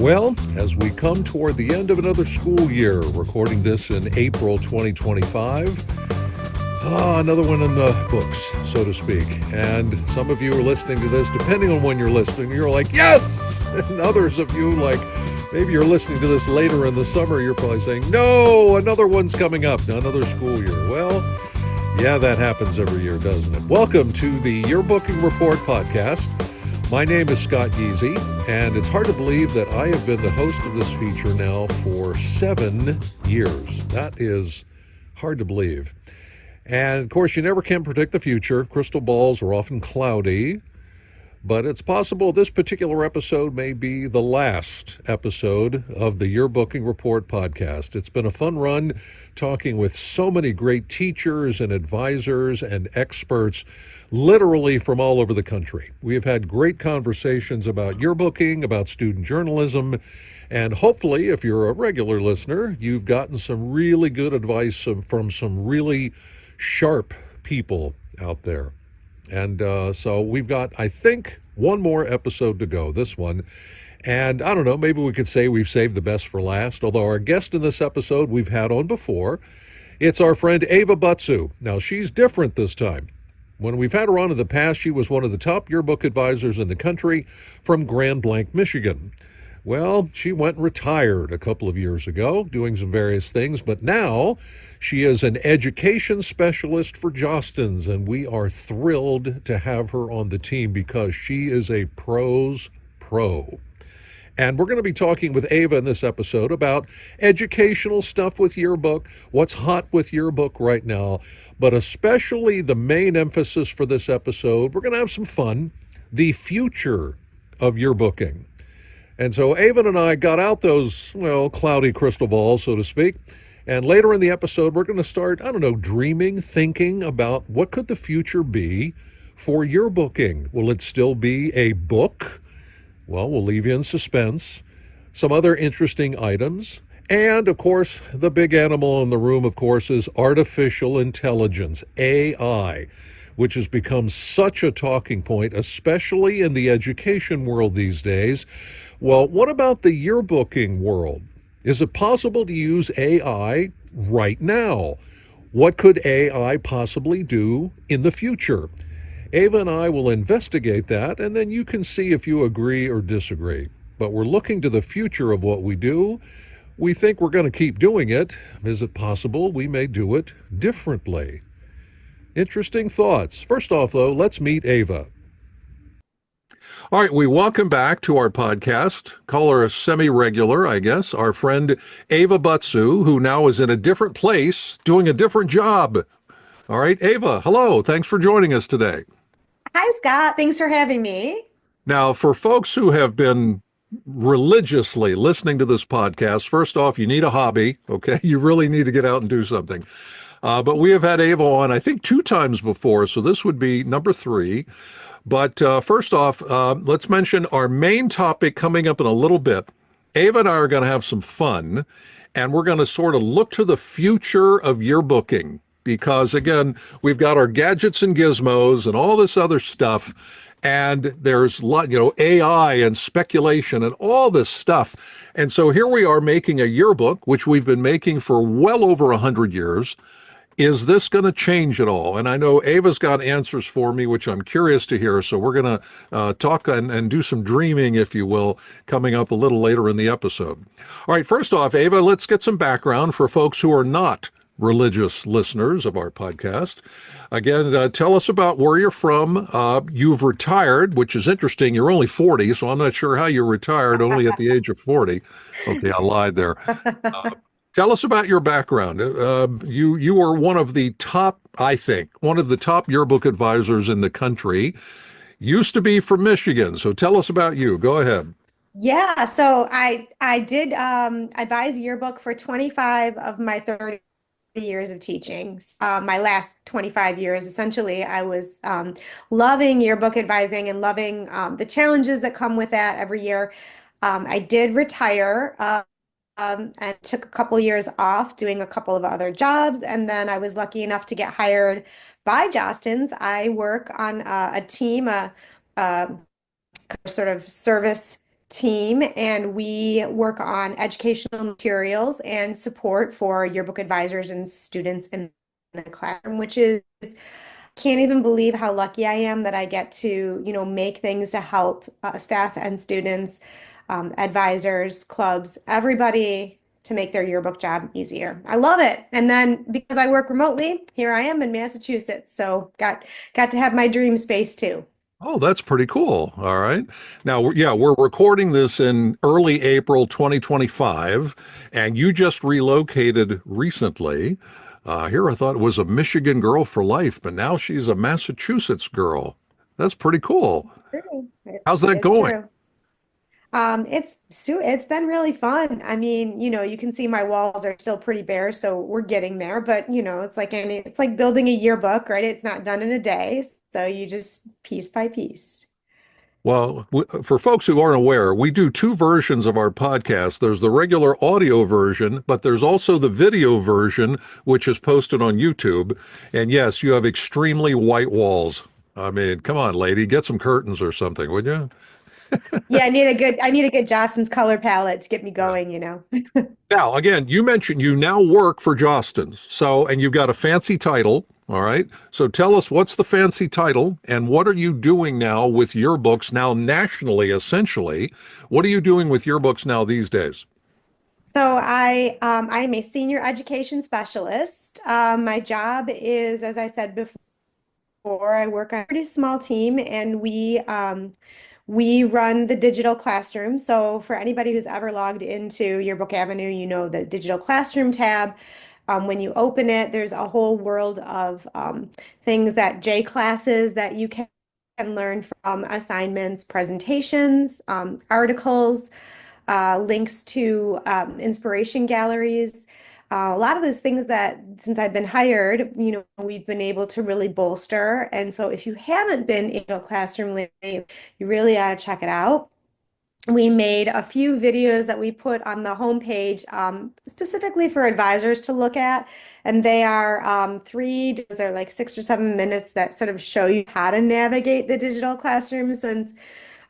Well, as we come toward the end of another school year, recording this in April 2025, another one in the books, so to speak. And some of you are listening to this, depending on when you're listening, you're like, yes! And others of you, like, maybe you're listening to this later in the summer, you're probably saying, no, another one's coming up, another school year. Well, yeah, that happens every year, doesn't it? Welcome to the Yearbooking Report podcast. My name is Scott Yeezy, and it's hard to believe that I have been the host of this feature now for 7 years. That is hard to believe. And of course, you never can predict the future. Crystal balls are often cloudy, but it's possible this particular episode may be the last episode of the Yearbooking Report podcast. It's been a fun run talking with so many great teachers and advisors and experts, literally from all over the country. We have had great conversations about yearbooking, about student journalism, and hopefully, if you're a regular listener, you've gotten some really good advice from some really sharp people out there. And so we've got, I think, one more episode to go, this one. And I don't know, maybe we could say we've saved the best for last, although our guest in this episode we've had on before. It's our friend Ava Butzu. Now, she's different this time. When we've had her on in the past, she was one of the top yearbook advisors in the country from Grand Blanc, Michigan. Well, she went and retired a couple of years ago, doing some various things, but now she is an education specialist for Jostens, and we are thrilled to have her on the team because she is a pro's pro. And we're going to be talking with Ava in this episode about educational stuff with yearbook, what's hot with yearbook right now, but especially the main emphasis for this episode, we're going to have some fun, the future of yearbooking. And so Ava and I got out those, cloudy crystal balls, so to speak. And later in the episode, we're going to start, dreaming, thinking about what could the future be for yearbooking. Will it still be a book? Well, we'll leave you in suspense. Some other interesting items. And, of course, the big animal in the room, of course, is artificial intelligence, AI, which has become such a talking point, especially in the education world these days. Well, what about the yearbooking world? Is it possible to use AI right now? What could AI possibly do in the future? Ava and I will investigate that, and then you can see if you agree or disagree. But we're looking to the future of what we do. We think we're going to keep doing it. Is it possible we may do it differently? Interesting thoughts. First off, though, let's meet Ava. All right, we welcome back to our podcast. Call her a semi-regular, I guess, our friend Ava Butzu, who now is in a different place, doing a different job. All right, Ava, hello. Thanks for joining us today. Hi, Scott. Thanks for having me. Now, for folks who have been religiously listening to this podcast, first off, you need a hobby, okay? You really need to get out and do something. But we have had Ava on, I think, 2 times before, so this would be number 3. But first off, let's mention our main topic coming up in a little bit. Ava and I are going to have some fun, and we're going to sort of look to the future of yearbooking. Because, again, we've got our gadgets and gizmos and all this other stuff, and there's AI and speculation and all this stuff. And so here we are making a yearbook, which we've been making for well over 100 years. Is this going to change at all? And I know Ava's got answers for me, which I'm curious to hear. So we're going to talk and do some dreaming, if you will, coming up a little later in the episode. All right, first off, Ava, let's get some background for folks who are not religious listeners of our podcast. Again, tell us about where you're from. You've retired, which is interesting. You're only 40, so I'm not sure how you retired only at the age of 40. Okay, I lied there. Tell us about your background. You are one of the top, I think, one of the top yearbook advisors in the country. Used to be from Michigan, so tell us about you. Go ahead. Yeah, so I did advise yearbook for 25 of my 30 years of teaching. My last 25 years, essentially, I was loving yearbook advising and loving the challenges that come with that every year. I did retire and took a couple years off doing a couple of other jobs. And then I was lucky enough to get hired by Jostens. I work on a team, a sort of service team, and we work on educational materials and support for yearbook advisors and students in the classroom, which is can't even believe how lucky I am that I get to, make things to help staff and students, advisors, clubs, everybody to make their yearbook job easier. I love it. And then because I work remotely, here I am in Massachusetts, so got to have my dream space too. Oh, that's pretty cool. All right. Now, yeah, we're recording this in early April 2025, and you just relocated recently. Here I thought it was a Michigan girl for life, but now she's a Massachusetts girl. That's pretty cool. True. How's that It's going? true. It's been really fun. I mean, you can see my walls are still pretty bare, so we're getting there. But it's like building a yearbook, right? It's not done in a day, so you just piece by piece. Well, for folks who aren't aware, we do two versions of our podcast. There's the regular audio version, but there's also the video version, which is posted on YouTube. And yes, you have extremely white walls. I mean, come on, lady, get some curtains or something, would you? Yeah, I need a good Jostens color palette to get me going. Now, again, you mentioned you now work for Jostens. So, and you've got a fancy title. All right. So tell us, what's the fancy title and what are you doing now with your books now nationally, essentially? What are you doing with your books now these days? So I am a senior education specialist. My job is, as I said before, I work on a pretty small team, and we run the digital classroom. So for anybody who's ever logged into Yearbook Avenue, you know the digital classroom tab. When you open it, there's a whole world of things that J classes that you can learn from: assignments, presentations, articles, links to inspiration galleries. A lot of those things that since I've been hired, we've been able to really bolster. And so if you haven't been in a classroom lately, you really ought to check it out. We made a few videos that we put on the homepage specifically for advisors to look at. And they are they're like 6 or 7 minutes that sort of show you how to navigate the digital classroom, since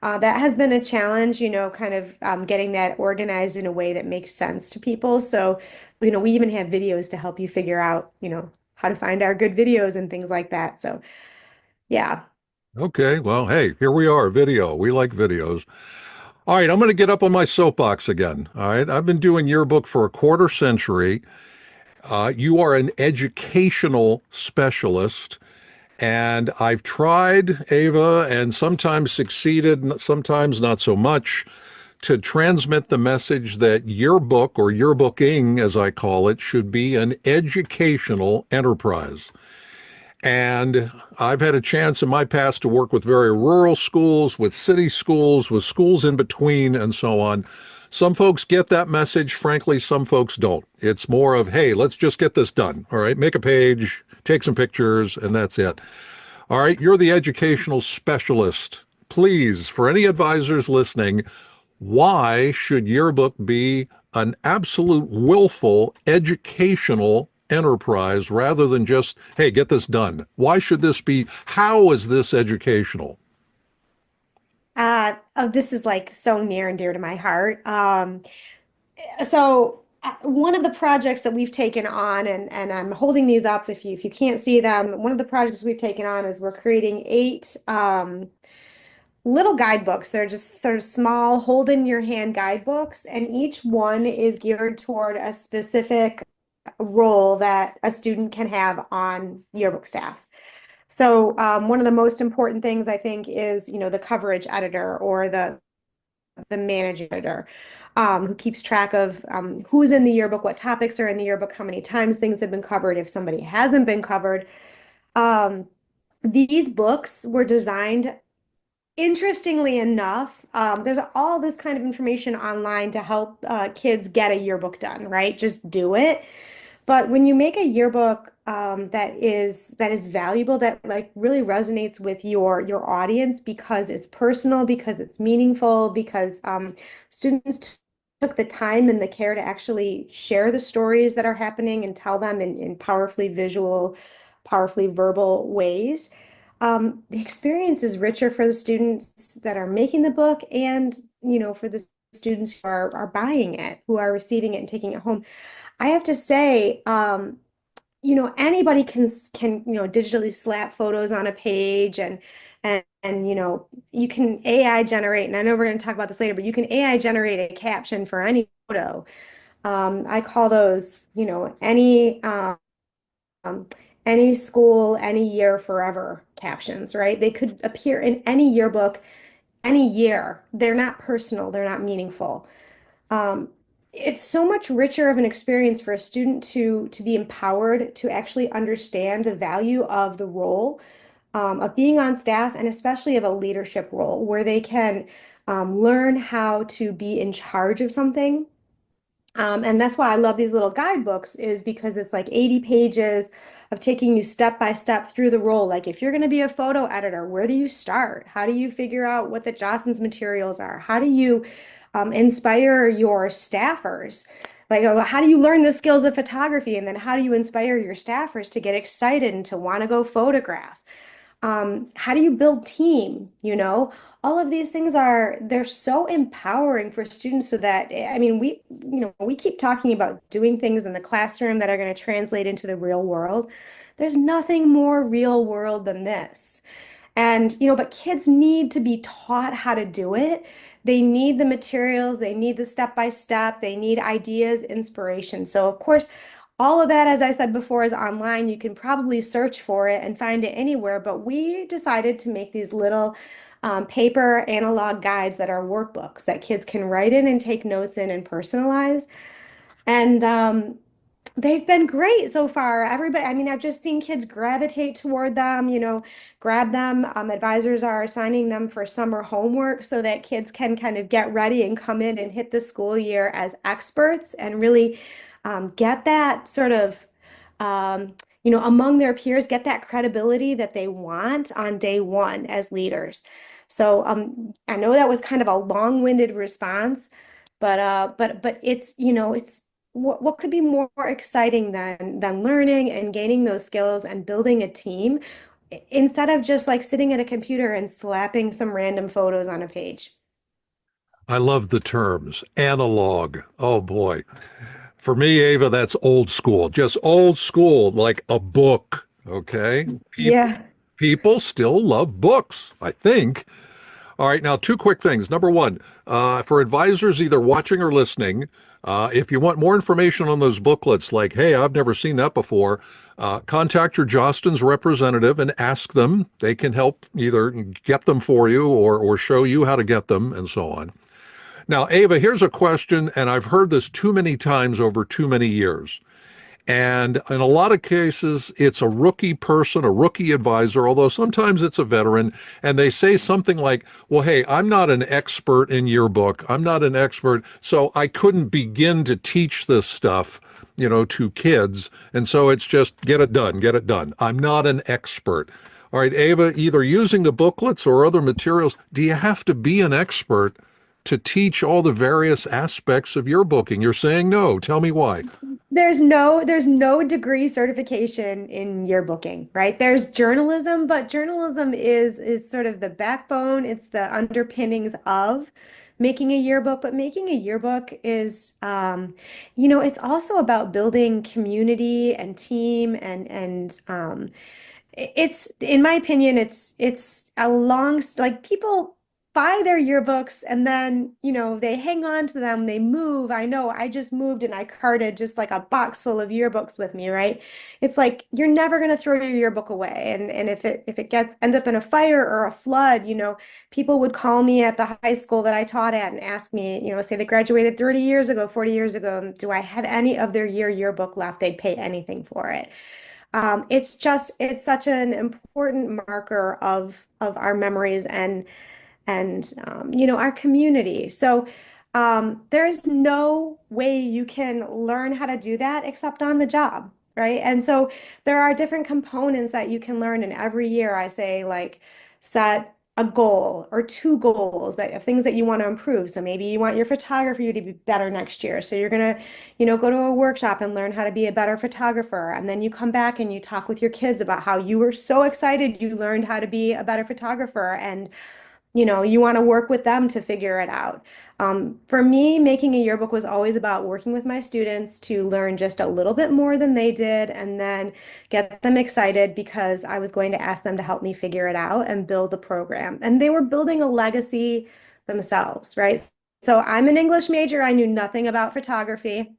that has been a challenge, kind of getting that organized in a way that makes sense to people. So, we even have videos to help you figure out, how to find our good videos and things like that. So, yeah. Okay. Well, hey, here we are, video. We like videos. All right. I'm going to get up on my soapbox again. All right. I've been doing yearbook for a quarter century. You are an educational specialist. And I've tried, Ava, and sometimes succeeded, sometimes not so much, to transmit the message that yearbook or yearbooking, as I call it, should be an educational enterprise. And I've had a chance in my past to work with very rural schools, with city schools, with schools in between, and so on. Some folks get that message. Frankly, some folks don't. It's more of, hey, let's just get this done. All right, make a page, take some pictures, and that's it. All right, you're the educational specialist. Please, for any advisors listening, why should Yearbook be an absolute willful educational enterprise rather than just, hey, get this done? Why should this be? How is this educational? Oh, this is like so near and dear to my heart. One of the projects that we've taken on, and I'm holding these up if you can't see them, one of the projects we've taken on is we're creating 8 little guidebooks. They're just sort of small, hold in your hand guidebooks, and each one is geared toward a specific role that a student can have on yearbook staff. So one of the most important things I think is, the coverage editor or the managing editor, who keeps track of who's in the yearbook, what topics are in the yearbook, how many times things have been covered, if somebody hasn't been covered. Um, these books were designed, interestingly enough, there's all this kind of information online to help kids get a yearbook done, right? Just do it. But when you make a yearbook that is valuable, that like really resonates with your audience because it's personal, because it's meaningful, because students took the time and the care to actually share the stories that are happening and tell them in powerfully visual, powerfully verbal ways. the experience is richer for the students that are making the book and, for the students who are buying it, who are receiving it and taking it home. I have to say, anybody can, digitally slap photos on a page and you can AI generate, and I know we're going to talk about this later, but you can AI generate a caption for any photo. I call those, um, any school, any year, forever captions, right? They could appear in any yearbook, any year. They're not personal, they're not meaningful. Um, it's so much richer of an experience for a student to be empowered to actually understand the value of the role of being on staff, and especially of a leadership role where they can learn how to be in charge of something. And that's why I love these little guidebooks, is because it's like 80 pages of taking you step by step through the role. Like if you're going to be a photo editor, where do you start? How do you figure out what the Jostens materials are? How do you inspire your staffers? Like, how do you learn the skills of photography? And then how do you inspire your staffers to get excited and to want to go photograph? How do you build team? All of these things they're so empowering for students so that, I mean, we keep talking about doing things in the classroom that are going to translate into the real world. There's nothing more real world than this. And, but kids need to be taught how to do it. They need the materials, they need the step by step, they need ideas, inspiration. So, of course, all of that, as I said before, is online. You can probably search for it and find it anywhere. But we decided to make these little paper analog guides that are workbooks that kids can write in and take notes in and personalize. And they've been great so far. Everybody, I mean, I've just seen kids gravitate toward them, grab them. Advisors are assigning them for summer homework so that kids can kind of get ready and come in and hit the school year as experts and really get that sort of, among their peers, get that credibility that they want on day one as leaders. So I know that was kind of a long-winded response, but it's what could be more exciting than learning and gaining those skills and building a team instead of just like sitting at a computer and slapping some random photos on a page. I love the terms analog. Oh boy. For me, Ava, that's old school, just old school, like a book. Okay. Yeah. People still love books, I think. All right, now two quick things. Number one, for advisors either watching or listening, if you want more information on those booklets, like, hey, I've never seen that before, contact your Jostens representative and ask them. They can help either get them for you or show you how to get them and so on. Now, Ava, here's a question, and I've heard this too many times over too many years. And in a lot of cases, it's a rookie person, a rookie advisor, although sometimes it's a veteran, and they say something like, well, hey, I'm not an expert in yearbook. I'm not an expert, so I couldn't begin to teach this stuff, to kids. And so it's just get it done, get it done. I'm not an expert. All right, Ava, either using the booklets or other materials, do you have to be an expert to teach all the various aspects of yearbooking? You're saying no. Tell me why. There's no degree certification in yearbooking, right? There's journalism, but journalism is sort of the backbone. It's the underpinnings of making a yearbook, but making a yearbook is it's also about building community and team and it's, in my opinion, it's a long, like people buy their yearbooks and then, they hang on to them, they move. I know I just moved and I carted just like a box full of yearbooks with me, right? It's like you're never going to throw your yearbook away. And if it gets ends up in a fire or a flood, people would call me at the high school that I taught at and ask me, say they graduated 30 years ago, 40 years ago, do I have any of their yearbook left? They'd pay anything for it. It's such an important marker of our memories and our community. So there's no way you can learn how to do that except on the job, right? And so there are different components that you can learn, and every year I say like set a goal or two goals that things that you want to improve. So maybe you want your photography to be better next year. So you're gonna, go to a workshop and learn how to be a better photographer. And then you come back and you talk with your kids about how you were so excited you learned how to be a better photographer. And you want to work with them to figure it out. For me, making a yearbook was always about working with my students to learn just a little bit more than they did and then get them excited because I was going to ask them to help me figure it out and build a program. And they were building a legacy themselves, right? So I'm an English major. I knew nothing about photography.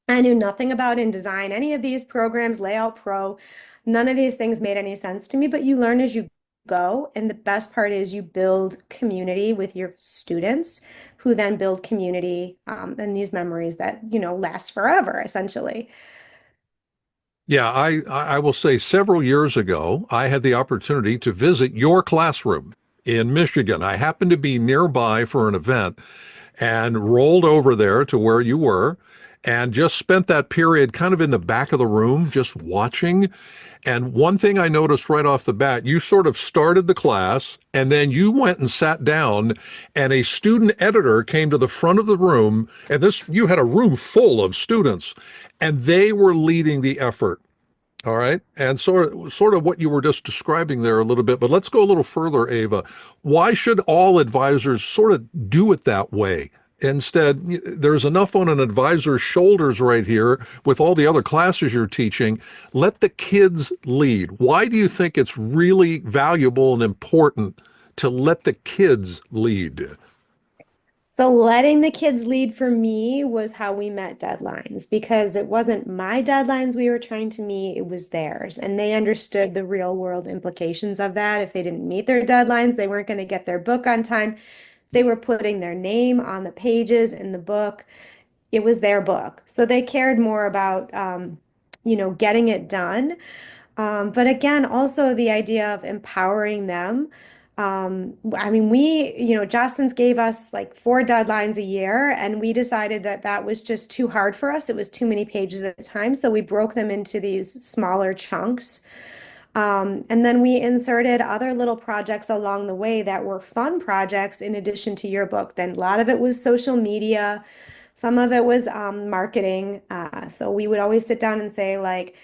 I knew nothing about InDesign, any of these programs, Layout Pro. None of these things made any sense to me, but you learn as you go. And the best part is you build community with your students who then build community and these memories that, last forever, essentially. Yeah, I will say several years ago, I had the opportunity to visit your classroom in Michigan. I happened to be nearby for an event and rolled over there to where you were and just spent that period kind of in the back of the room, just watching. And one thing I noticed right off the bat, you sort of started the class and then you went and sat down and a student editor came to the front of the room and you had a room full of students and they were leading the effort. All right. And sort of what you were just describing there a little bit, but let's go a little further, Ava. Why should all advisors sort of do it that way? Instead, there's enough on an advisor's shoulders right here with all the other classes you're teaching. Let the kids lead. Why do you think it's really valuable and important to let the kids lead? So letting the kids lead for me was how we met deadlines because it wasn't my deadlines we were trying to meet, it was theirs. And they understood the real world implications of that. If they didn't meet their deadlines, they weren't going to get their book on time. They were putting their name on the pages in the book. It was their book. So they cared more about, getting it done. But again, also the idea of empowering them. I mean, Jostens gave us like 4 deadlines a year, and we decided that that was just too hard for us. It was too many pages at a time. So we broke them into these smaller chunks. And then we inserted other little projects along the way that were fun projects in addition to your book. Then a lot of it was social media. Some of it was marketing. So we would always sit down and say, like,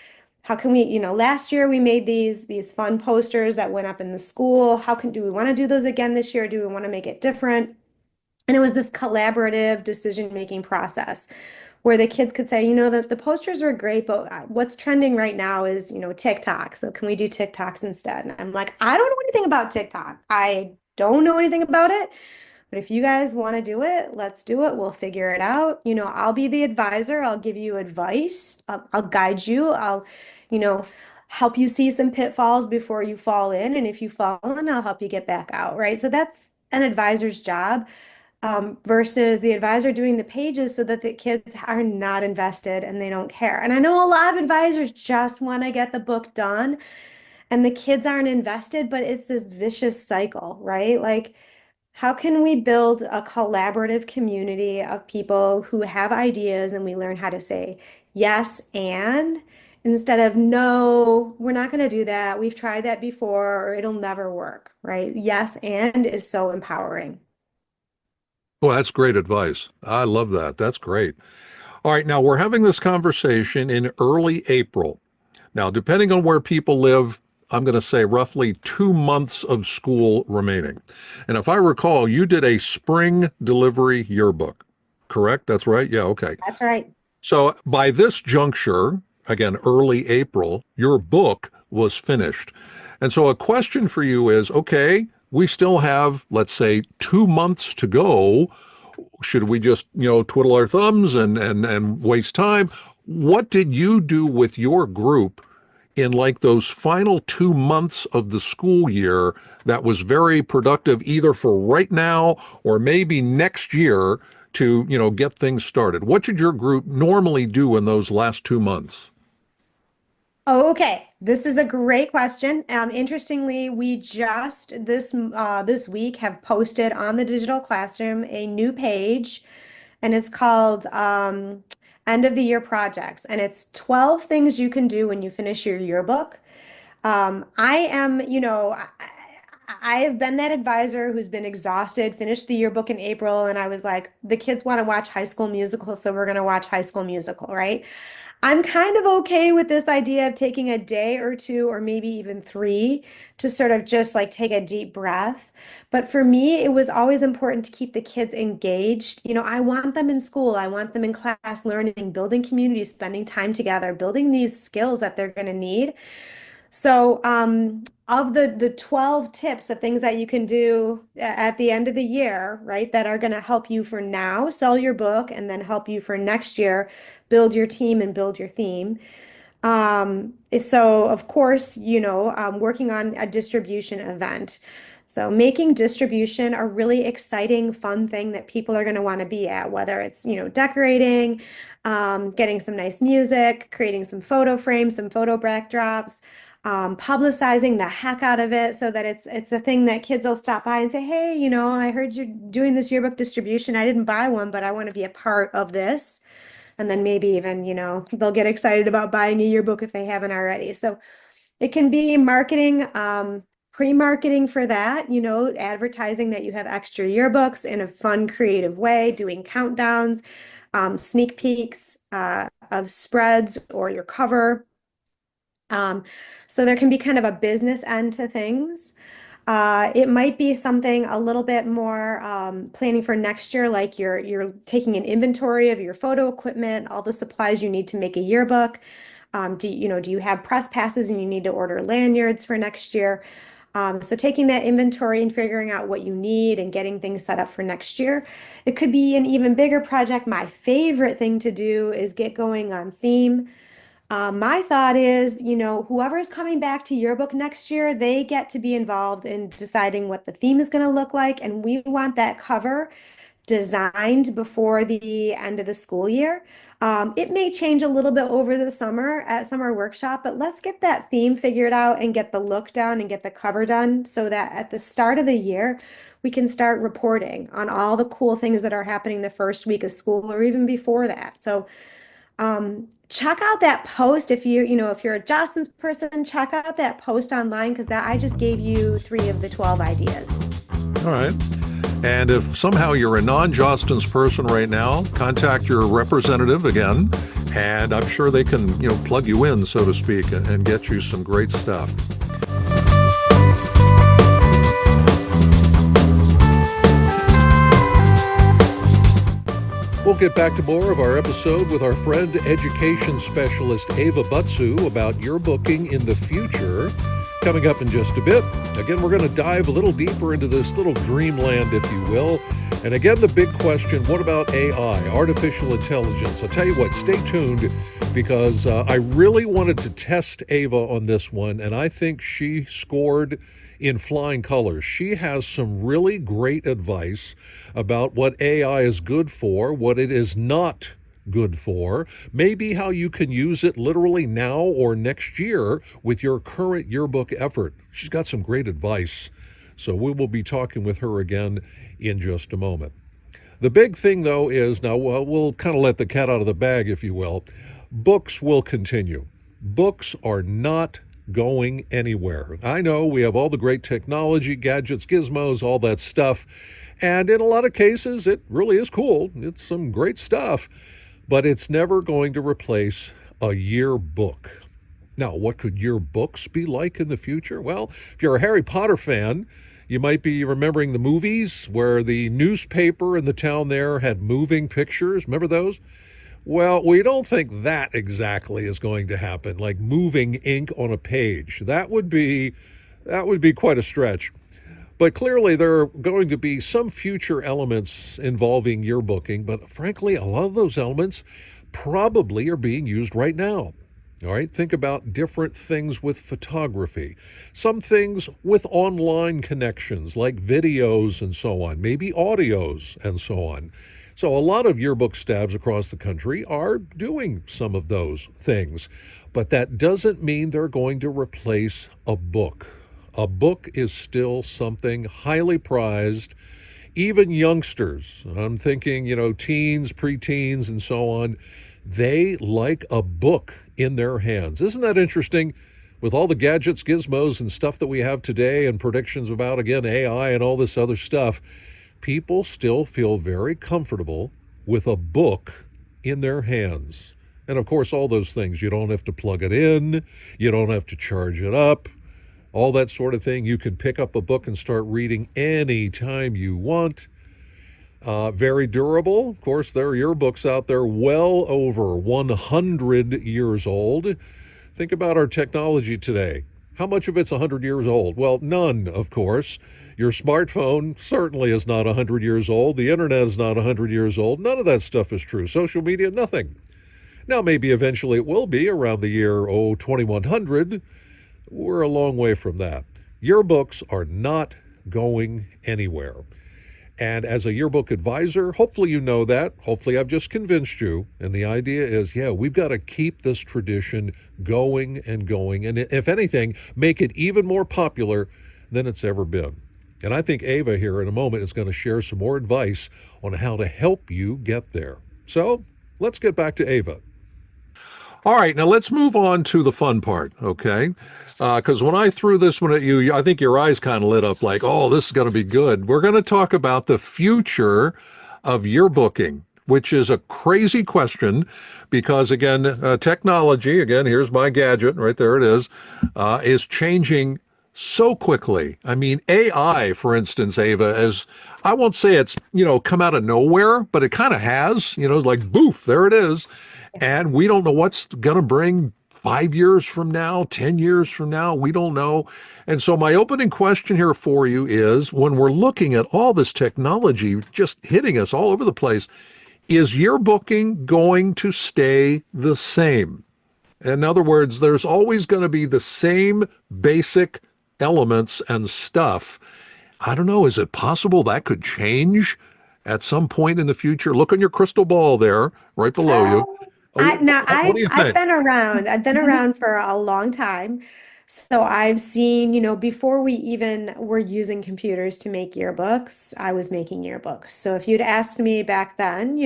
how can we, last year we made these fun posters that went up in the school. Do we want to do those again this year? Do we want to make it different? And it was this collaborative decision-making process where the kids could say, the posters were great, but what's trending right now is, TikTok. So can we do TikToks instead? And I'm like, I don't know anything about TikTok. I don't know anything about it. But if you guys want to do it, let's do it. We'll figure it out. I'll be the advisor. I'll give you advice. I'll guide you. I'll, you know, help you see some pitfalls before you fall in. And if you fall in, I'll help you get back out, right? So that's an advisor's job, versus the advisor doing the pages so that the kids are not invested and they don't care. And I know a lot of advisors just want to get the book done and the kids aren't invested, but it's this vicious cycle, right? Like, how can we build a collaborative community of people who have ideas and we learn how to say yes and instead of no, we're not going to do that. We've tried that before or it'll never work, right? Yes and is so empowering. Well, that's great advice. I love that. That's great. All right, now we're having this conversation in early April. Now, depending on where people live, I'm going to say roughly 2 months of school remaining. And if I recall, you did a spring delivery yearbook, correct? That's right? Yeah, okay. That's right. So by this juncture, again, early April, your book was finished. And so a question for you is, okay, we still have, let's say, 2 months to go. Should we just, twiddle our thumbs and waste time? What did you do with your group in like those final 2 months of the school year that was very productive, either for right now or maybe next year to, get things started? What should your group normally do in those last 2 months? Okay, this is a great question. Interestingly, we just this week have posted on the digital classroom a new page, and it's called End of the Year Projects, and it's 12 things you can do when you finish your yearbook. I am, I have been that advisor who's been exhausted, finished the yearbook in April, and I was like, the kids want to watch High School Musical, so we're going to watch High School Musical, right? I'm kind of okay with this idea of taking a day or two, or maybe even three, to sort of just like take a deep breath. But for me, it was always important to keep the kids engaged. I want them in school, I want them in class learning, building community, spending time together, building these skills that they're going to need. So, of the 12 tips of things that you can do at the end of the year, right, that are going to help you for now sell your book and then help you for next year build your team and build your theme. So of course, working on a distribution event. So making distribution a really exciting, fun thing that people are going to want to be at, whether it's, decorating, getting some nice music, creating some photo frames, some photo backdrops, publicizing the heck out of it so that it's a thing that kids will stop by and say, hey, I heard you're doing this yearbook distribution. I didn't buy one, but I want to be a part of this. And then maybe even, they'll get excited about buying a yearbook if they haven't already. So it can be marketing, pre-marketing for that, advertising that you have extra yearbooks in a fun, creative way, doing countdowns, sneak peeks of spreads or your cover. So there can be kind of a business end to things. It might be something a little bit more planning for next year, like you're taking an inventory of your photo equipment, all the supplies you need to make a yearbook. Do you have press passes and you need to order lanyards for next year? So taking that inventory and figuring out what you need and getting things set up for next year. It could be an even bigger project. My favorite thing to do is get going on theme. My thought is, whoever's coming back to yearbook next year, they get to be involved in deciding what the theme is going to look like. And we want that cover designed before the end of the school year. It may change a little bit over the summer at summer workshop, but let's get that theme figured out and get the look done and get the cover done so that at the start of the year, we can start reporting on all the cool things that are happening the first week of school or even before that. So check out that post if if you're a Jostens person, check out that post online because I just gave you 3 of the 12 ideas. All right. And if somehow you're a non-Jostens person right now, contact your representative again, and I'm sure they can, plug you in, so to speak, and get you some great stuff. We'll get back to more of our episode with our friend, education specialist Ava Butzu, about yearbooking in the future. Coming up in just a bit. Again, we're going to dive a little deeper into this little dreamland, if you will. And again, the big question, what about AI, artificial intelligence? I'll tell you what, stay tuned because I really wanted to test Ava on this one, and I think she scored in flying colors. She has some really great advice about what AI is good for, what it is not good for, maybe how you can use it literally now or next year with your current yearbook effort. She's got some great advice. So we will be talking with her again in just a moment. The big thing, though, is now we'll kind of let the cat out of the bag, if you will. Books will continue. Books are not going anywhere. I know we have all the great technology, gadgets, gizmos, all that stuff. And in a lot of cases, it really is cool. It's some great stuff. But it's never going to replace a yearbook. Now, what could yearbooks be like in the future? Well, if you're a Harry Potter fan, you might be remembering the movies where the newspaper in the town there had moving pictures. Remember those? Well, we don't think that exactly is going to happen, like moving ink on a page. That would be quite a stretch. But clearly there are going to be some future elements involving yearbooking, but frankly, a lot of those elements probably are being used right now. All right, think about different things with photography, some things with online connections like videos and so on, maybe audios and so on. So a lot of yearbook staffs across the country are doing some of those things, but that doesn't mean they're going to replace a book. A book is still something highly prized. Even youngsters, I'm thinking, teens, preteens, and so on, they like a book in their hands. Isn't that interesting? with all the gadgets, gizmos, and stuff that we have today, and predictions about, again, AI and all this other stuff, people still feel very comfortable with a book in their hands. And of course, all those things, you don't have to plug it in, you don't have to charge it up, all that sort of thing. You can pick up a book and start reading anytime you want. Very durable. Of course, there are yearbooks out there well over 100 years old. Think about our technology today. How much of it's 100 years old? Well, none, of course. Your smartphone certainly is not 100 years old. The internet is not 100 years old. None of that stuff is true. Social media, nothing. Now, maybe eventually it will be around the year, 2100. We're a long way from that. Yearbooks are not going anywhere. And as a yearbook advisor, hopefully you know that. Hopefully I've just convinced you. And the idea is, yeah, we've got to keep this tradition going and going. And if anything, make it even more popular than it's ever been. And I think Ava here in a moment is going to share some more advice on how to help you get there. So let's get back to Ava. All right, now let's move on to the fun part, okay? Because when I threw this one at you, I think your eyes kind of lit up like, oh, this is going to be good. We're going to talk about the future of yearbooking, which is a crazy question because, again, technology, again, here's my gadget, right there it is changing so quickly. I mean, AI, for instance, Ava, as I won't say it's, come out of nowhere, but it kind of has, like, boof, there it is. And we don't know what's going to bring 5 years from now, 10 years from now. We don't know. And so my opening question here for you is, when we're looking at all this technology just hitting us all over the place, is yearbooking going to stay the same? In other words, there's always going to be the same basic elements and stuff. I don't know. Is it possible that could change at some point in the future? Look on your crystal ball there, right below you. What do you I've think? been around. I've been around for a long time. So I've seen, before we even were using computers to make yearbooks, I was making yearbooks. So if you'd asked me back then,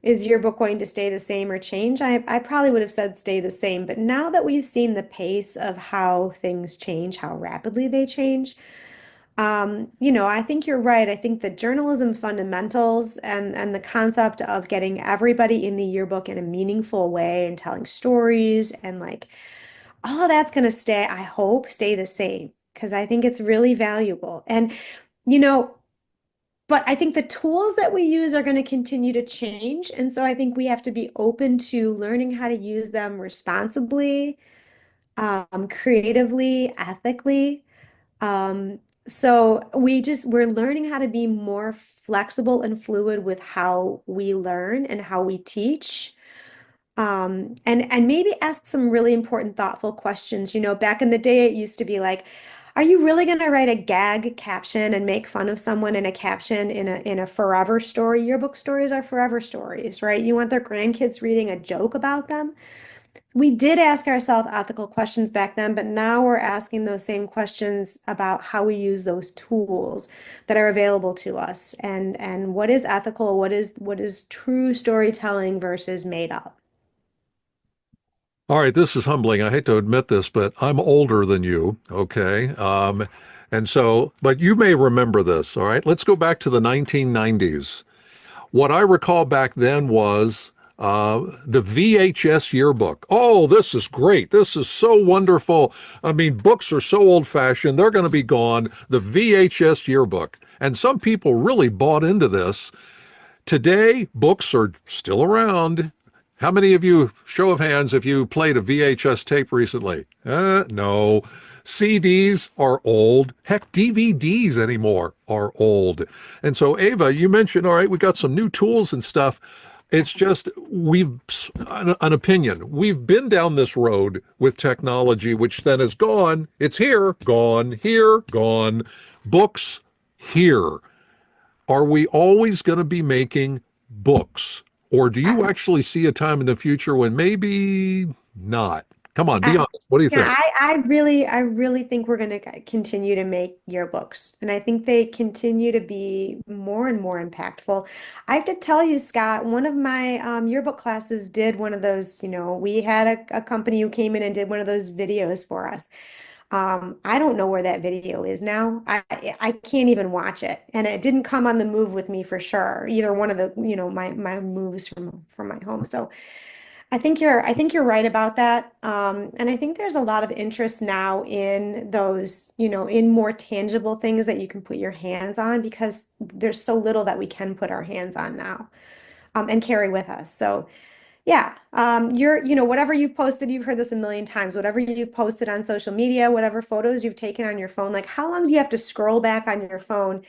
is yearbook going to stay the same or change? I probably would have said stay the same. But now that we've seen the pace of how things change, how rapidly they change, I think you're right. I think the journalism fundamentals and the concept of getting everybody in the yearbook in a meaningful way and telling stories and like all of that's going to stay, I hope, stay the same because I think it's really valuable. And, you know, but I think the tools that we use are going to continue to change. And so I think we have to be open to learning how to use them responsibly, creatively, ethically. Um, so we're learning how to be more flexible and fluid with how we learn and how we teach. And maybe ask some really important, thoughtful questions. Back in the day, it used to be like, are you really going to write a gag caption and make fun of someone in a caption in a forever story? Yearbook stories are forever stories, right? You want their grandkids reading a joke about them? We did ask ourselves ethical questions back then, but now we're asking those same questions about how we use those tools that are available to us and what is ethical, what is true storytelling versus made up. All right, this is humbling. I hate to admit this, but I'm older than you, okay? And so, but you may remember this, all right? Let's go back to the 1990s. What I recall back then was the VHS yearbook. Oh, this is great. This is so wonderful. I mean, books are so old-fashioned. They're going to be gone. The VHS yearbook. And some people really bought into this. Today, books are still around. How many of you, show of hands, if you played a VHS tape recently? No. CDs are old. Heck, DVDs anymore are old. And so, Ava, you mentioned, all right, we got some new tools and stuff. It's just, an opinion. We've been down this road with technology, which then is gone. It's here, gone, here, gone. Books, here. Are we always going to be making books? Or do you actually see a time in the future when maybe not? Come on, be I, honest. What do you yeah, think? I really think we're going to continue to make yearbooks, and I think they continue to be more and more impactful. I have to tell you, Scott, one of my yearbook classes did one of those. We had a company who came in and did one of those videos for us. I don't know where that video is now. I can't even watch it, and it didn't come on the move with me for sure. Either one of the my moves from my home. So. I think you're right about that. And I think there's a lot of interest now in those, in more tangible things that you can put your hands on because there's so little that we can put our hands on now, and carry with us. So yeah, whatever you've posted, you've heard this a million times, whatever you've posted on social media, whatever photos you've taken on your phone, like how long do you have to scroll back on your phone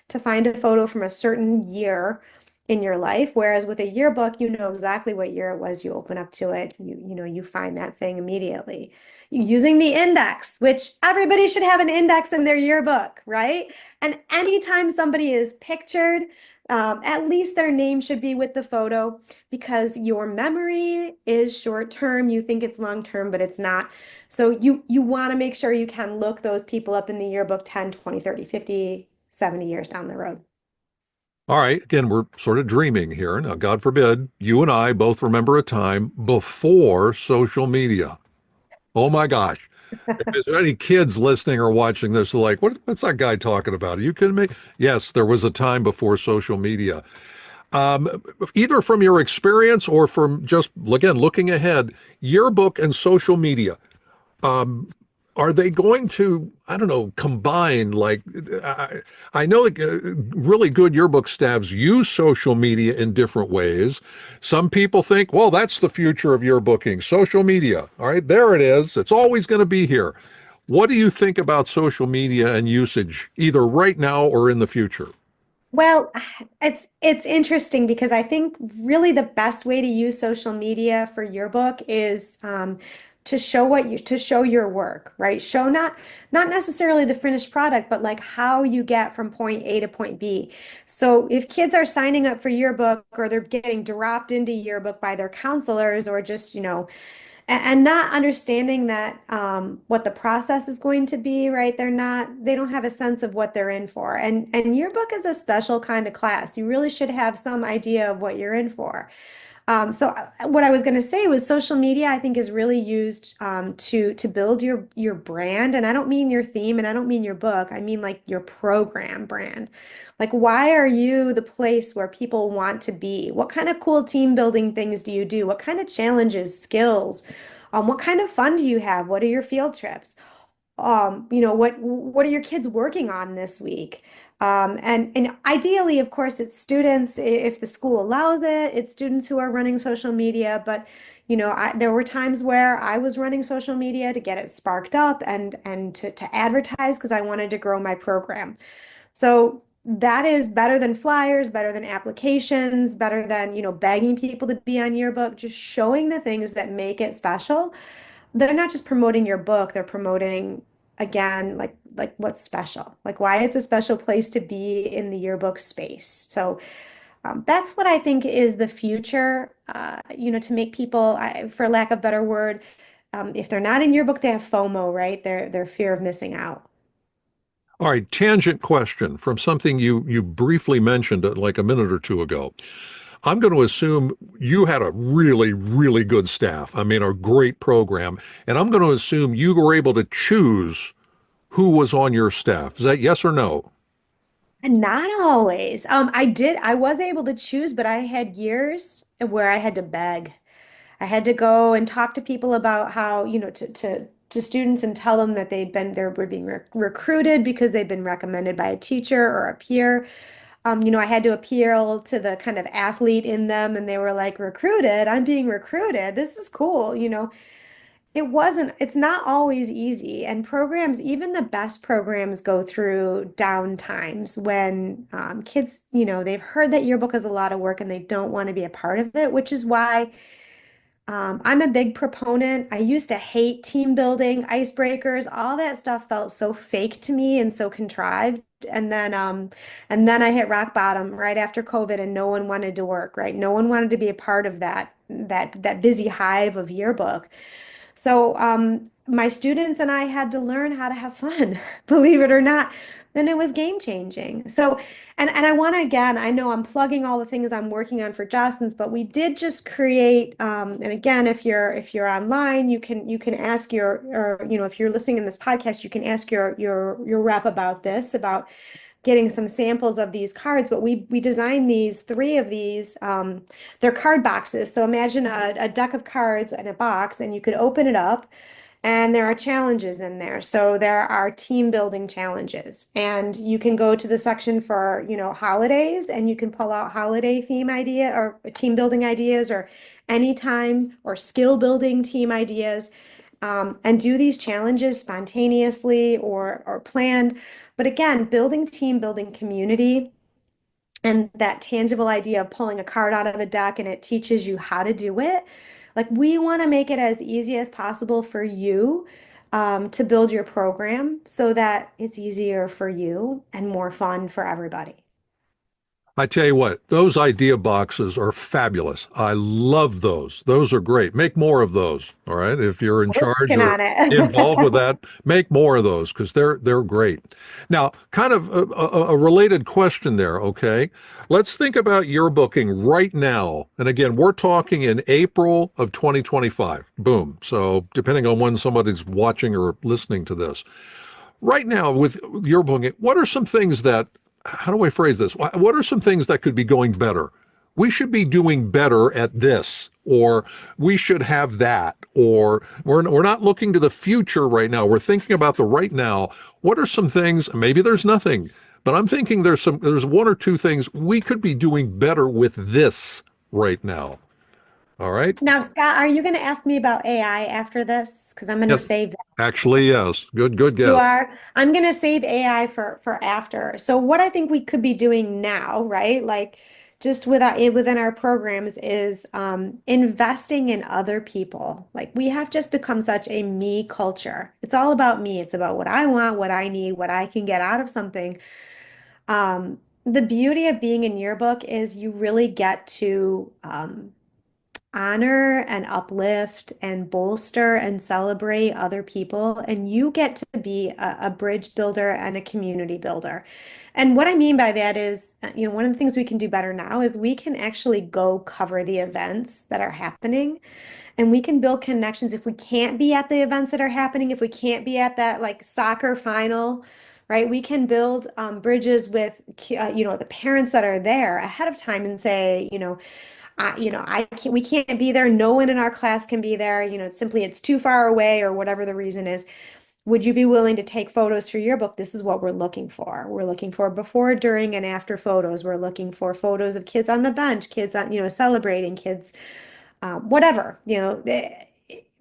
to find a photo from a certain year in your life? Whereas with a yearbook, you know exactly what year it was. You open up to it, you find that thing immediately. Using the index, which everybody should have an index in their yearbook, right? And anytime somebody is pictured, at least their name should be with the photo because your memory is short term. You think it's long term, but it's not. So you want to make sure you can look those people up in the yearbook 10, 20, 30, 50, 70 years down the road. All right, again, we're sort of dreaming here. Now, God forbid, you and I both remember a time before social media. Oh my gosh. If there's any kids listening or watching this, they're like, what's that guy talking about? Are you kidding me? Yes, there was a time before social media. Um, Either from your experience or from just, again, looking ahead, yearbook and social media. Um, are they going to, I don't know, combine? Like, I know really good yearbook staffs use social media in different ways. Some people think, well, that's the future of yearbooking, social media. All right, there it is. It's always going to be here. What do you think about social media and usage, either right now or in the future? Well, it's interesting because I think really the best way to use social media for your book is to show your work, right? Show not necessarily the finished product, but like how you get from point A to point B. So if kids are signing up for yearbook or they're getting dropped into yearbook by their counselors or just, and not understanding that what the process is going to be, right? They don't have a sense of what they're in for. And yearbook is a special kind of class. You really should have some idea of what you're in for. What I was going to say was social media, I think, is really used to build your brand, and I don't mean your theme, and I don't mean your book. I mean like your program brand. Like, why are you the place where people want to be? What kind of cool team building things do you do? What kind of challenges, skills? What kind of fun do you have? What are your field trips? What are your kids working on this week? And ideally, of course, it's students, if the school allows it, it's students who are running social media. But there were times where I was running social media to get it sparked up and to advertise because I wanted to grow my program. So that is better than flyers, better than applications, better than, begging people to be on your book, just showing the things that make it special. They're not just promoting your book, they're promoting again like what's special, like why it's a special place to be in the yearbook space. So that's what I think is the future, to make people, for lack of a better word, if they're not in your book, they have FOMO, right? Their fear of missing out. All right, tangent question from something you briefly mentioned like a minute or two ago. I'm going to assume you had a really, really good staff. I mean, a great program. And I'm going to assume you were able to choose who was on your staff. Is that yes or no? And not always. I was able to choose, but I had years where I had to beg. I had to go and talk to people about how, to students and tell them that they were being recruited because they'd been recommended by a teacher or a peer. I had to appeal to the kind of athlete in them, and they were like, recruited? I'm being recruited. This is cool, it's not always easy. And programs, even the best programs, go through down times when kids, they've heard that yearbook is a lot of work and they don't want to be a part of it, which is why I'm a big proponent. I used to hate team building, icebreakers, all that stuff felt so fake to me and so contrived. And then I hit rock bottom right after COVID, and no one wanted to work, right? No one wanted to be a part of that busy hive of yearbook. So my students and I had to learn how to have fun, believe it or not. Then it was game changing. So, and I want to again, I know I'm plugging all the things I'm working on for Jostens, but we did just create. And again, if you're online, you can ask or if you're listening in this podcast, you can ask your rep about this about getting some samples of these cards, but we designed these three of these. They're card boxes. So imagine a deck of cards in a box, and you could open it up, and there are challenges in there. So there are team building challenges, and you can go to the section for, holidays, and you can pull out holiday theme idea or team building ideas or anytime or skill building team ideas, and do these challenges spontaneously or planned. But again, building team, building community, and that tangible idea of pulling a card out of a deck and it teaches you how to do it. Like we want to make it as easy as possible for you to build your program so that it's easier for you and more fun for everybody. I tell you what, those idea boxes are fabulous. I love those. Those are great. Make more of those. All right. If you're in charge Working or on involved with it. that, make more of those because they're great. Now, kind of a related question there. Okay. Let's think about yearbooking right now. And again, we're talking in April of 2025. Boom. So depending on when somebody's watching or listening to this. Right now with yearbooking, what are some things that how do I phrase this? What are some things that could be going better? We should be doing better at this, or we should have that, or we're not looking to the future right now. We're thinking about the right now. What are some things? Maybe there's nothing, but I'm thinking there's one or two things we could be doing better with this right now. All right. Now, Scott, are you going to ask me about AI after this? Because I'm going to Yes. save that. Actually, yes. Good You guess. are. I'm going to save AI for after. So what I think we could be doing now, right? Like just within our programs is investing in other people. Like we have just become such a me culture. It's all about me. It's about what I want, what I need, what I can get out of something. The beauty of being in yearbook is you really get to honor and uplift and bolster and celebrate other people. And you get to be a bridge builder and a community builder. And what I mean by that is, one of the things we can do better now is we can actually go cover the events that are happening, and we can build connections if we can't be at the events that are happening, if we can't be at that like soccer final. Right, we can build bridges with, the parents that are there ahead of time and say, I can't, we can't be there. No one in our class can be there. It's too far away or whatever the reason is. Would you be willing to take photos for your book? This is what we're looking for. We're looking for before, during, and after photos. We're looking for photos of kids on the bench, kids on, celebrating, kids, whatever,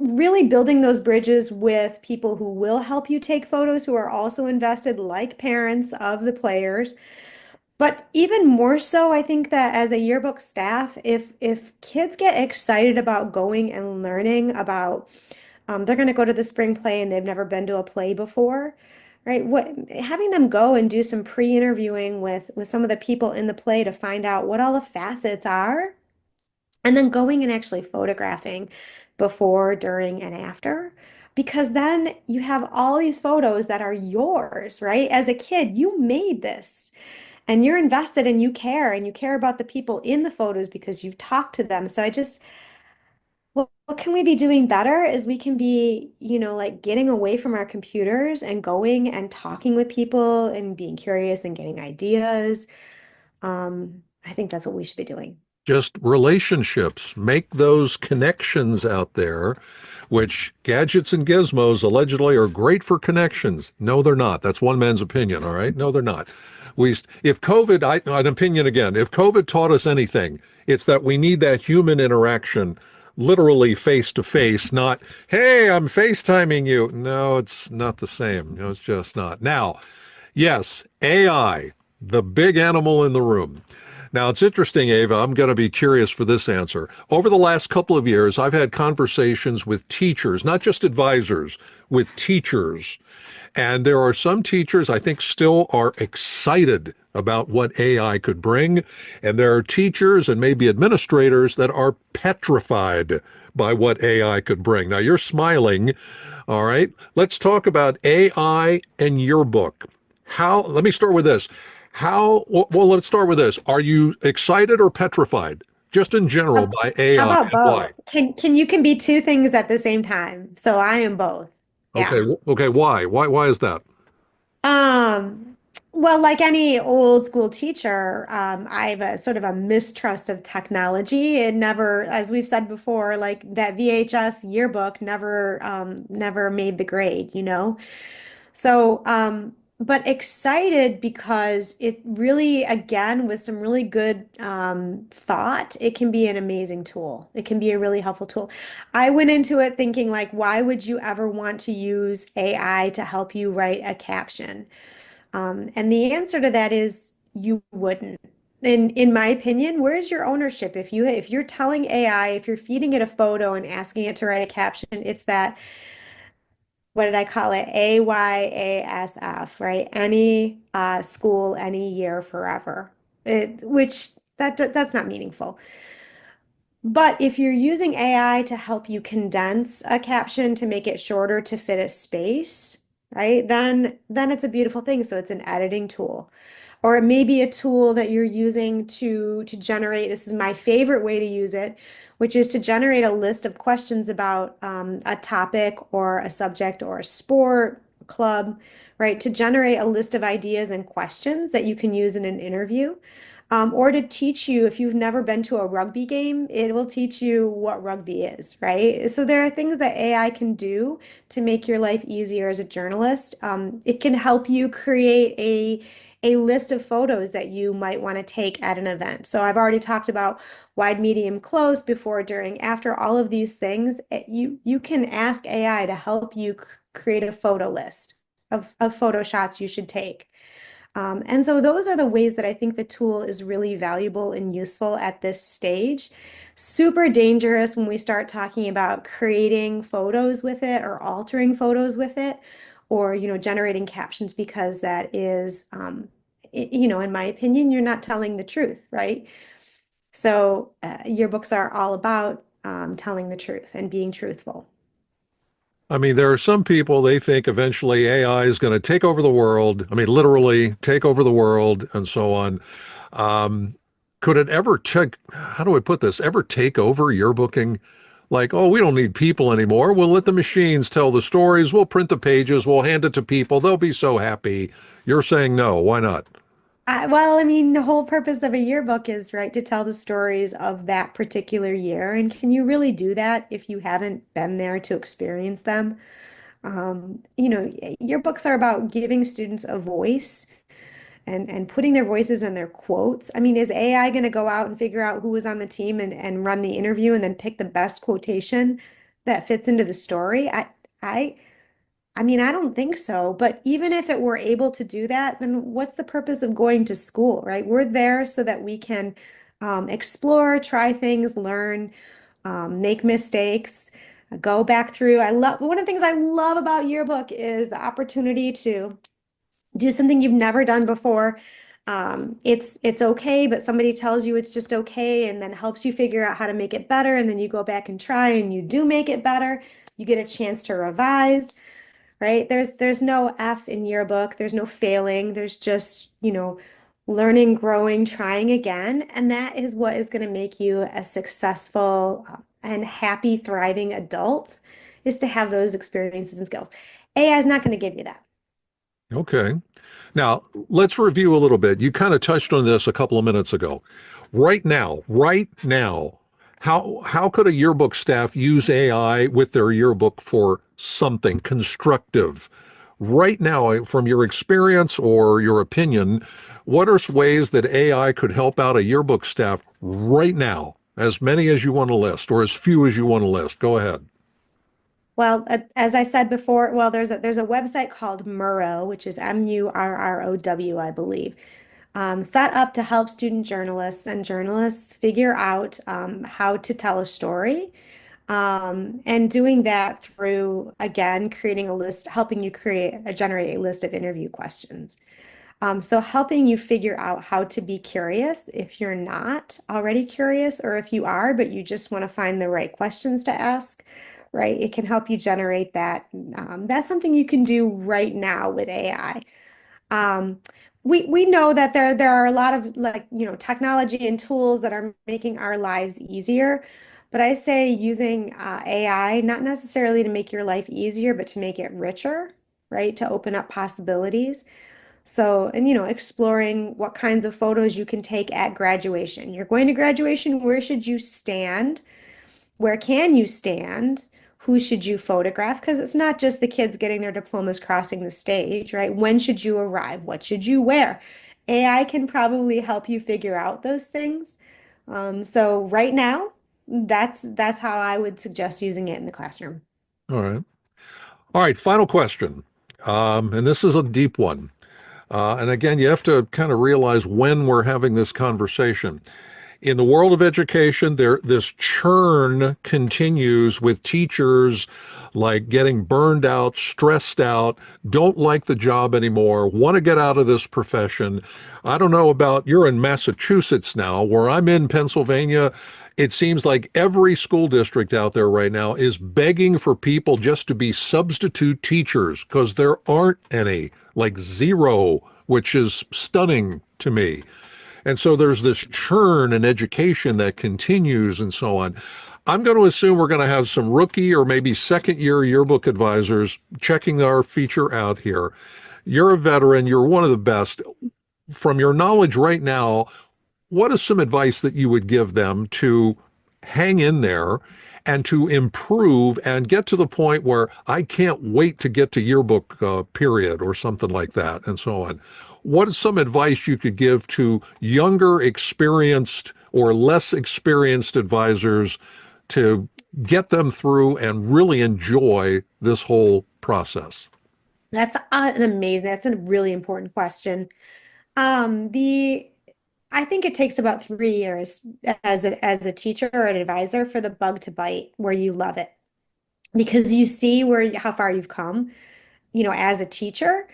really building those bridges with people who will help you take photos, who are also invested, like parents of the players. But even more so, I think that as a yearbook staff, if kids get excited about going and learning about, they're going to go to the spring play and they've never been to a play before, right? Having them go and do some pre-interviewing with some of the people in the play to find out what all the facets are, and then going and actually photographing before, during, and after. Because then you have all these photos that are yours, right? As a kid, you made this and you're invested and you care about the people in the photos because you've talked to them. So what can we be doing better is we can be, like getting away from our computers and going and talking with people and being curious and getting ideas. I think that's what we should be doing. Just relationships, make those connections out there, which gadgets and gizmos allegedly are great for connections. No, they're not. That's one man's opinion. All right. No, they're not. If COVID, an opinion again, if COVID taught us anything, it's that we need that human interaction, literally face to face, not, hey, I'm FaceTiming you. No, it's not the same. It's just not. Now, yes, AI, the big animal in the room. Now, it's interesting, Ava. I'm going to be curious for this answer. Over the last couple of years, I've had conversations with teachers, not just advisors, with teachers. And there are some teachers I think still are excited about what AI could bring. And there are teachers and maybe administrators that are petrified by what AI could bring. Now, you're smiling. All right. Let's talk about AI and Yearbook. Let me start with this. Let's start with this. Are you excited or petrified, just in general, How, by how AI about and both? why? Can you can be two things at the same time? So I am both. Okay. Yeah. Okay. Why? Why is that? Um, well, like any old school teacher, I have a sort of a mistrust of technology. It never, as we've said before, like that VHS yearbook never made the grade, you know? So, but excited because it really, again, with some really good thought, it can be an amazing tool. It can be a really helpful tool. I went into it thinking like, why would you ever want to use AI to help you write a caption? And the answer to that is you wouldn't. In my opinion, where's your ownership? If you're telling AI, if you're feeding it a photo and asking it to write a caption, it's that, what did I call it? AYASF, right? Any school, any year, forever. Which that's not meaningful. But if you're using AI to help you condense a caption to make it shorter to fit a space, right? Then it's a beautiful thing. So it's an editing tool. Or it may be a tool that you're using to generate, this is my favorite way to use it, which is to generate a list of questions about a topic or a subject or a sport, a club, right? To generate a list of ideas and questions that you can use in an interview. Or to teach you, if you've never been to a rugby game, it will teach you what rugby is, right? So there are things that AI can do to make your life easier as a journalist. It can help you create a list of photos that you might want to take at an event. So I've already talked about wide, medium, close, before, during, after, all of these things. You can ask AI to help you create a photo list of photo shots you should take. And so those are the ways that I think the tool is really valuable and useful at this stage. Super dangerous when we start talking about creating photos with it or altering photos with it, or generating captions, because that is in my opinion, you're not telling the truth, right? So yearbooks are all about telling the truth and being truthful. I mean, there are some people, they think eventually AI is going to take over the world. I mean, literally take over the world and so on. Um, could it ever how do I put this, ever take over yearbooking? Like, oh, we don't need people anymore. We'll let the machines tell the stories. We'll print the pages. We'll hand it to people. They'll be so happy. You're saying no. Why not? Well, I mean, the whole purpose of a yearbook is, right, to tell the stories of that particular year. And can you really do that if you haven't been there to experience them? Yearbooks are about giving students a voice and putting their voices in their quotes. I mean, is AI going to go out and figure out who was on the team and run the interview and then pick the best quotation that fits into the story? I I mean, I don't think so. But even if it were able to do that, then what's the purpose of going to school, right? We're there so that we can explore, try things, learn, make mistakes, go back through. I love One of the things I love about yearbook is the opportunity to do something you've never done before. It's okay, but somebody tells you it's just okay and then helps you figure out how to make it better. And then you go back and try and you do make it better. You get a chance to revise, right? There's no F in yearbook. There's no failing. There's just, learning, growing, trying again. And that is what is going to make you a successful and happy, thriving adult, is to have those experiences and skills. AI is not going to give you that. Okay. Now, let's review a little bit. You kind of touched on this a couple of minutes ago. Right now, how could a yearbook staff use AI with their yearbook for something constructive? Right now, from your experience or your opinion, what are ways that AI could help out a yearbook staff right now? As many as you want to list, or as few as you want to list. Go ahead. Well, as I said before, well, there's a website called Murrow, which is Murrow, I believe. set up to help student journalists and journalists figure out how to tell a story. And doing that through, again, creating a list, helping you generate a list of interview questions. So helping you figure out how to be curious if you're not already curious, or if you are, but you just want to find the right questions to ask, right? It can help you generate that. That's something you can do right now with AI. Um, we know that there are a lot of, like, technology and tools that are making our lives easier. But I say using AI, not necessarily to make your life easier, but to make it richer, right? To open up possibilities. So, and exploring what kinds of photos you can take at graduation. You're going to graduation, where should you stand? Where can you stand? Who should you photograph? Because it's not just the kids getting their diplomas crossing the stage, right? When should you arrive? What should you wear? AI can probably help you figure out those things. So right now, that's how I would suggest using it in the classroom. All right. All right. Final question. And this is a deep one. And again, you have to kind of realize when we're having this conversation. In the world of education, this churn continues with teachers like getting burned out, stressed out, don't like the job anymore, want to get out of this profession. I don't know about, you're in Massachusetts now, where I'm in Pennsylvania. It seems like every school district out there right now is begging for people just to be substitute teachers because there aren't any, like zero, which is stunning to me. And so there's this churn in education that continues and so on. I'm going to assume we're going to have some rookie or maybe second year yearbook advisors checking our feature out here. You're a veteran, you're one of the best. From your knowledge right now, what is some advice that you would give them to hang in there and to improve and get to the point where I can't wait to get to yearbook period or something like that and so on? What is some advice you could give to younger, experienced or less experienced advisors to get them through and really enjoy this whole process? That's a really important question. The I think it takes about 3 years as a teacher or an advisor for the bug to bite where you love it, because you see how far you've come, as a teacher,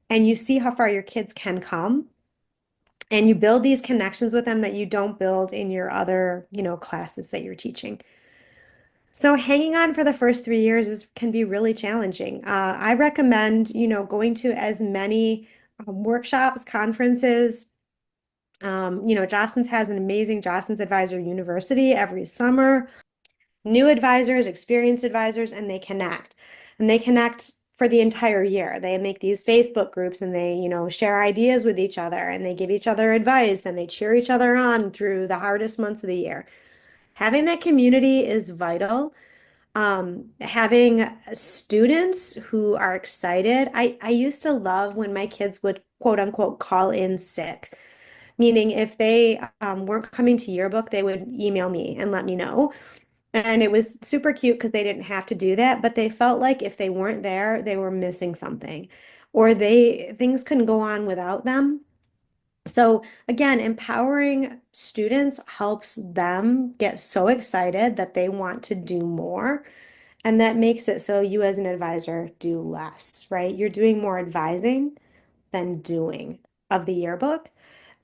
and you see how far your kids can come, and you build these connections with them that you don't build in your other, classes that you're teaching. So hanging on for the first 3 years can be really challenging. I recommend, going to as many workshops, conferences. Jostens has an amazing Jostens Advisor University every summer. New advisors, experienced advisors, and they connect. And they connect for the entire year. They make these Facebook groups, and they, share ideas with each other, and they give each other advice, and they cheer each other on through the hardest months of the year. Having that community is vital. Having students who are excited. I used to love when my kids would quote unquote call in sick, meaning if they weren't coming to yearbook, they would email me and let me know. And it was super cute because they didn't have to do that, but they felt like if they weren't there, they were missing something, or things couldn't go on without them. So again, empowering students helps them get so excited that they want to do more. And that makes it so you as an advisor do less, right? You're doing more advising than doing of the yearbook,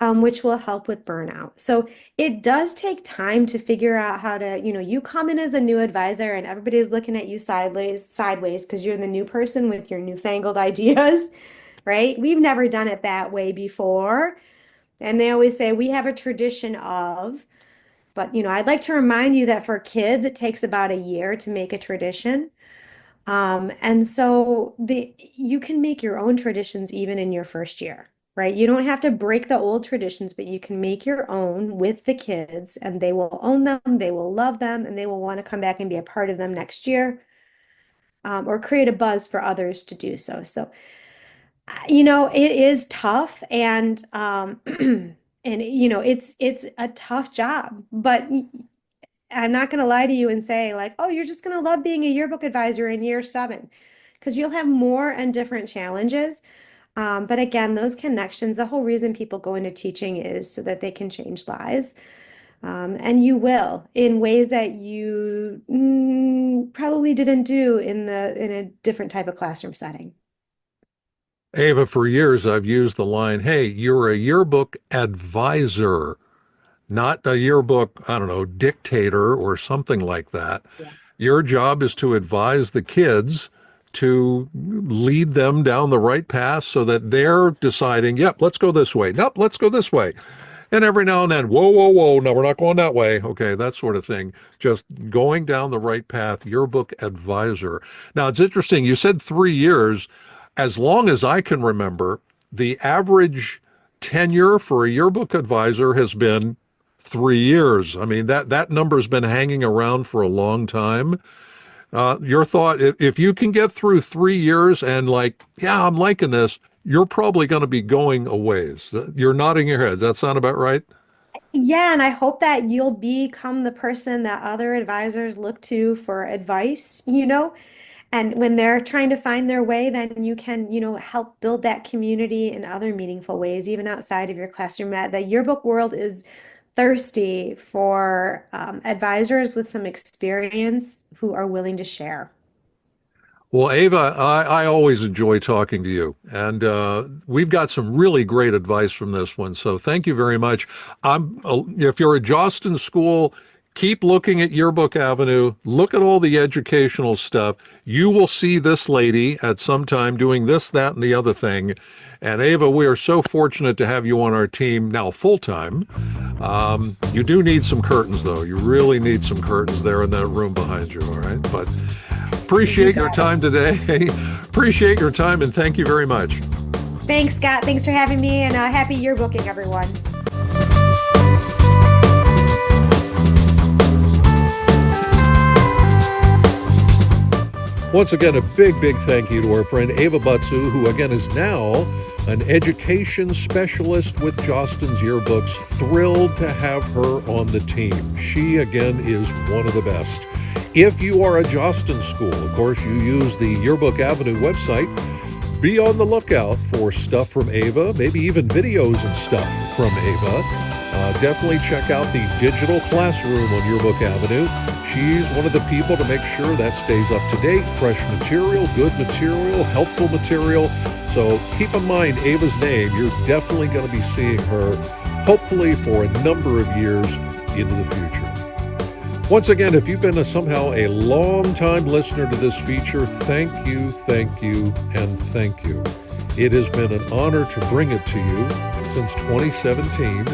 which will help with burnout. So it does take time to figure out how to, you come in as a new advisor and everybody's looking at you sideways because you're the new person with your newfangled ideas, right? We've never done it that way before. And they always say we have a tradition of, but I'd like to remind you that for kids, it takes about a year to make a tradition. And so you can make your own traditions even in your first year, right? You don't have to break the old traditions, but you can make your own with the kids, and they will own them, they will love them, and they will want to come back and be a part of them next year, or create a buzz for others to do so. So, it is tough, and and it's a tough job, but I'm not going to lie to you and say like, oh, you're just going to love being a yearbook advisor in year 7, because you'll have more and different challenges. But again, those connections, the whole reason people go into teaching is so that they can change lives. And you will in ways that you probably didn't do in a different type of classroom setting. Ava, for years I've used the line, hey, you're a yearbook advisor, not a yearbook, I don't know, dictator or something like that. Yeah. Your job is to advise the kids to lead them down the right path so that they're deciding, yep, let's go this way. Nope, let's go this way. And every now and then, whoa, whoa, whoa, no, we're not going that way. Okay, that sort of thing. Just going down the right path, yearbook advisor. Now, it's interesting. You said 3 years. As long as I can remember, the average tenure for a yearbook advisor has been 3 years. I mean, that number's been hanging around for a long time. Your thought, if you can get through 3 years and like, yeah, I'm liking this, you're probably going to be going a ways. You're nodding your head. Does that sound about right? Yeah, and I hope that you'll become the person that other advisors look to for advice, and when they're trying to find their way, then you can, help build that community in other meaningful ways, even outside of your classroom. The yearbook world is thirsty for advisors with some experience who are willing to share. Well, Ava, I always enjoy talking to you, and we've got some really great advice from this one. So thank you very much. If you're a Jostens school, keep looking at Yearbook Avenue. Look at all the educational stuff. You will see this lady at some time doing this, that, and the other thing. And Ava, we are so fortunate to have you on our team now full time. You do need some curtains, though. You really need some curtains there in that room behind you. All right, but. Appreciate your time today. Appreciate your time and thank you very much. Thanks, Scott. Thanks for having me and happy yearbooking, everyone. Once again, a big, big thank you to our friend Ava Butzu, who again is now an education specialist with Jostens Yearbooks. Thrilled to have her on the team. She again is one of the best. If you are a Jostens school, of course, you use the Yearbook Avenue website. Be on the lookout for stuff from Ava, maybe even videos and stuff from Ava. Definitely check out the digital classroom on Yearbook Avenue. She's one of the people to make sure that stays up to date, fresh material, good material, helpful material. So keep in mind Ava's name. You're definitely going to be seeing her, hopefully for a number of years into the future. Once again, if you've been somehow a long-time listener to this feature, thank you, and thank you. It has been an honor to bring it to you since 2017.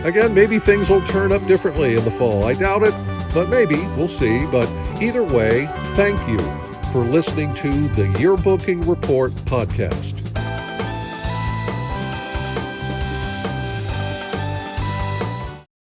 Again, maybe things will turn up differently in the fall. I doubt it, but maybe. We'll see. But either way, thank you for listening to the Yearbooking Report podcast.